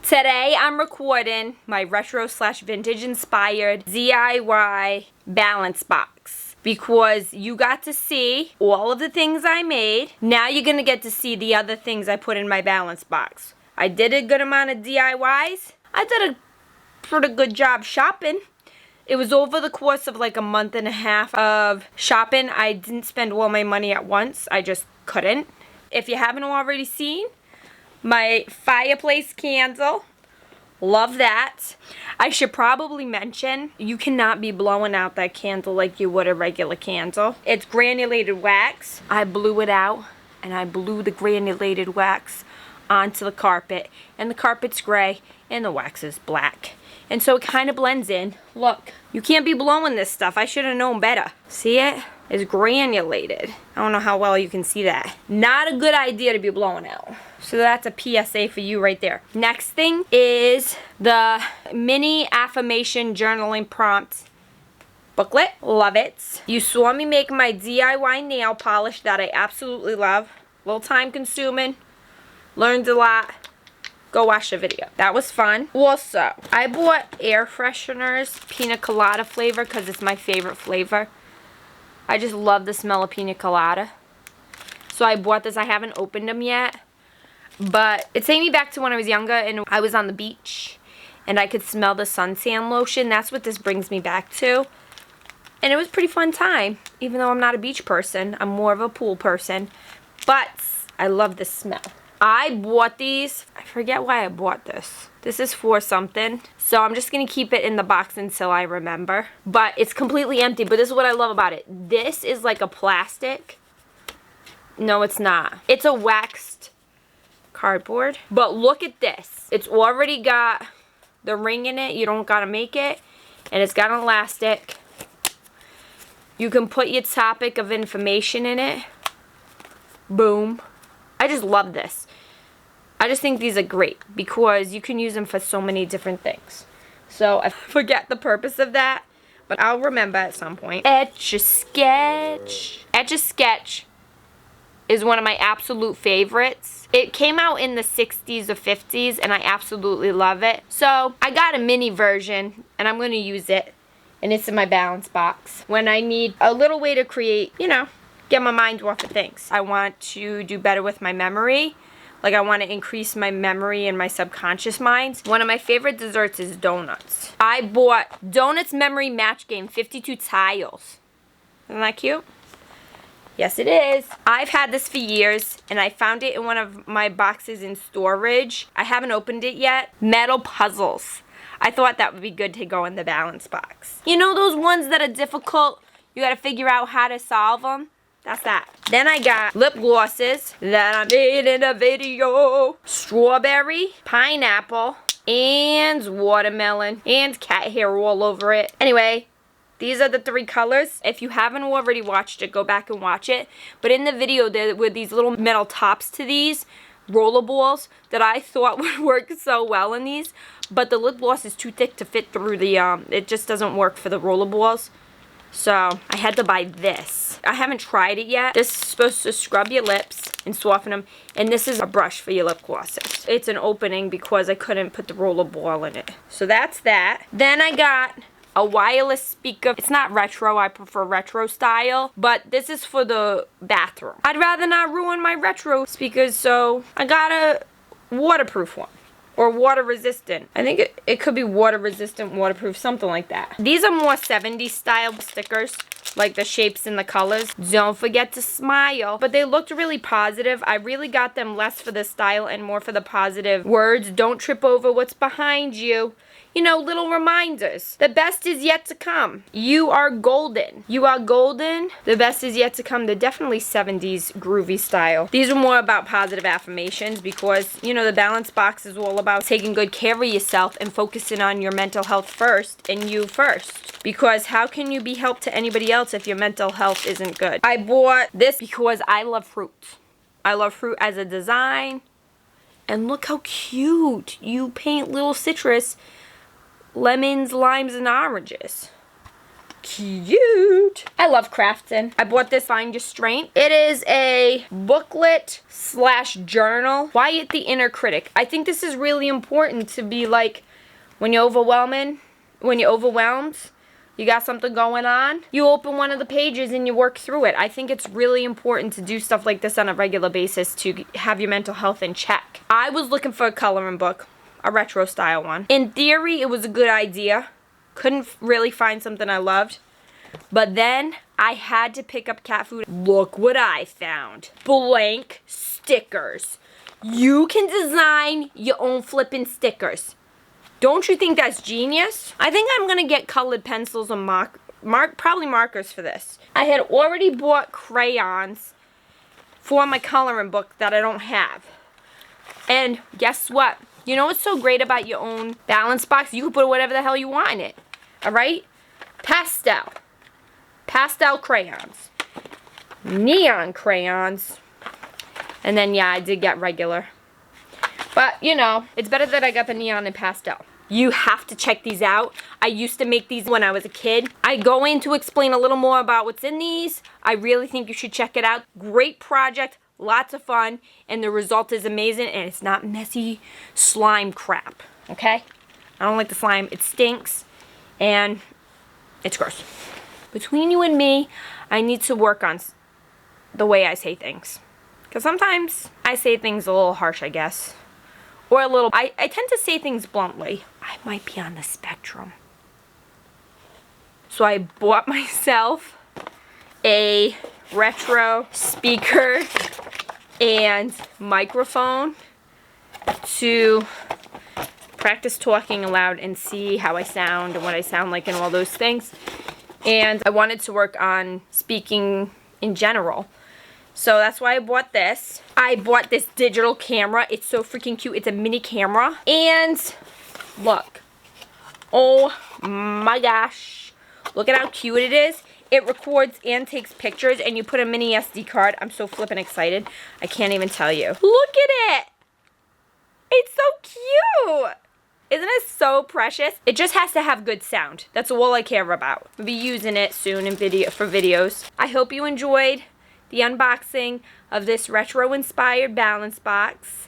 Today I'm recording my retro slash vintage inspired DIY balance box because you got to see all of the things I made. Now you're gonna get to see the other things I put in my balance box. I did a good amount of DIYs. I did a pretty good job shopping. It was over the course of like a month and a half of shopping. I didn't spend all my money at once. I just couldn't. If you haven't already seen, my fireplace candle, love that. I should probably mention, you cannot be blowing out that candle like you would a regular candle. It's granulated wax. I blew it out, and I blew the granulated wax onto the carpet, and the carpet's gray, and the wax is black. And so it kind of blends in. Look, you can't be blowing this stuff. I should have known better. See it? It's granulated. I don't know how well you can see that. Not a good idea to be blowing out. So that's a PSA for you right there. Next thing is the mini affirmation journaling prompt booklet. Love it. You saw me make my DIY nail polish that I absolutely love. A little time consuming. Learned a lot. Go watch the video. That was fun. Also, I bought air fresheners, pina colada flavor, because it's my favorite flavor. I just love the smell of pina colada. So I bought this. I haven't opened them yet. But it takes me back to when I was younger and I was on the beach. And I could smell the suntan lotion. That's what this brings me back to. And it was a pretty fun time. Even though I'm not a beach person. I'm more of a pool person. But I love the smell. I bought these. I forget why I bought this. This is for something. So I'm just going to keep it in the box until I remember. But it's completely empty. But this is what I love about it. This is like a plastic. No, it's not. It's a waxed cardboard. But look at this. It's already got the ring in it. You don't got to make it. And it's got an elastic. You can put your topic of information in it. Boom. I just love this. I just think these are great because you can use them for so many different things. So I forget the purpose of that, but I'll remember at some point. Etch-a-Sketch. Etch-a-Sketch is one of my absolute favorites. It came out in the 60s or 50s and I absolutely love it. So I got a mini version and I'm going to use it, and it's in my balance box when I need a little way to create, you know, get my mind off of things. I want to do better with my memory. Like, I want to increase my memory and my subconscious mind. One of my favorite desserts is donuts. I bought Donuts Memory Match Game 52 tiles. Isn't that cute? Yes, it is. I've had this for years, and I found it in one of my boxes in storage. I haven't opened it yet. Metal puzzles. I thought that would be good to go in the balance box. You know those ones that are difficult? You got to figure out how to solve them? That's that. Then I got lip glosses that I made in a video. Strawberry, pineapple, and watermelon, and cat hair all over it. Anyway, these are the 3 colors. If you haven't already watched it, go back and watch it. But in the video, there were these little metal tops to these roller balls that I thought would work so well in these. But the lip gloss is too thick to fit through the, it just doesn't work for the roller balls. So I had to buy this. I haven't tried it yet. This is supposed to scrub your lips and soften them. And this is a brush for your lip glosses. It's an opening because I couldn't put the roller ball in it. So that's that. Then I got a wireless speaker. It's not retro. I prefer retro style. But this is for the bathroom. I'd rather not ruin my retro speakers, so I got a waterproof one. Or water resistant. I think it could be water resistant, waterproof, something like that. These are more 70s style stickers, like the shapes and the colors. Don't forget to smile. But they looked really positive. I really got them less for the style and more for the positive words. Don't trip over what's behind you. You know, little reminders. The best is yet to come. You are golden. You are golden. The best is yet to come. They're definitely 70s groovy style. These are more about positive affirmations because, you know, the balance box is all about taking good care of yourself and focusing on your mental health first and you first. Because how can you be help to anybody else if your mental health isn't good? I bought this because I love fruit. I love fruit as a design. And look how cute. You paint little citrus lemons, limes, and oranges. cute. I love crafting. I bought this Find Your Strength. It is a booklet slash journal. Quiet the inner critic. I think this is really important to be like, when you're overwhelmed, you got something going on, you open one of the pages and you work through it. I think it's really important to do stuff like this on a regular basis to have your mental health in check. I was looking for a coloring book, a retro style one. In theory, it was a good idea. Couldn't really find something I loved. But then I had to pick up cat food. Look what I found. Blank stickers. You can design your own flippin' stickers. Don't you think that's genius? I think I'm gonna get colored pencils and probably markers for this. I had already bought crayons for my coloring book that I don't have. And guess what? You know what's so great about your own balance box? You can put whatever the hell you want in it. Alright? Pastel crayons. Neon crayons. And then yeah, I did get regular. But, you know, it's better that I got the neon and pastel. You have to check these out. I used to make these when I was a kid. I go in to explain a little more about what's in these. I really think you should check it out. Great project, lots of fun, and the result is amazing, and it's not messy slime crap, okay? I don't like the slime. It stinks, and it's gross. Between you and me, I need to work on the way I say things. Because sometimes I say things a little harsh, I guess. Or a little, I tend to say things bluntly. I might be on the spectrum. So I bought myself a retro speaker and microphone to practice talking aloud and see how I sound and what I sound like and all those things. And I wanted to work on speaking in general. So that's why I bought this. I bought this digital camera. It's so freaking cute. It's a mini camera. And look. Oh my gosh. Look at how cute it is. It records and takes pictures, and you put a mini SD card. I'm so flippin' excited. I can't even tell you. Look at it. It's so cute. Isn't it so precious? It just has to have good sound. That's all I care about. We'll be using it soon in for videos. I hope you enjoyed the unboxing of this retro-inspired balance box.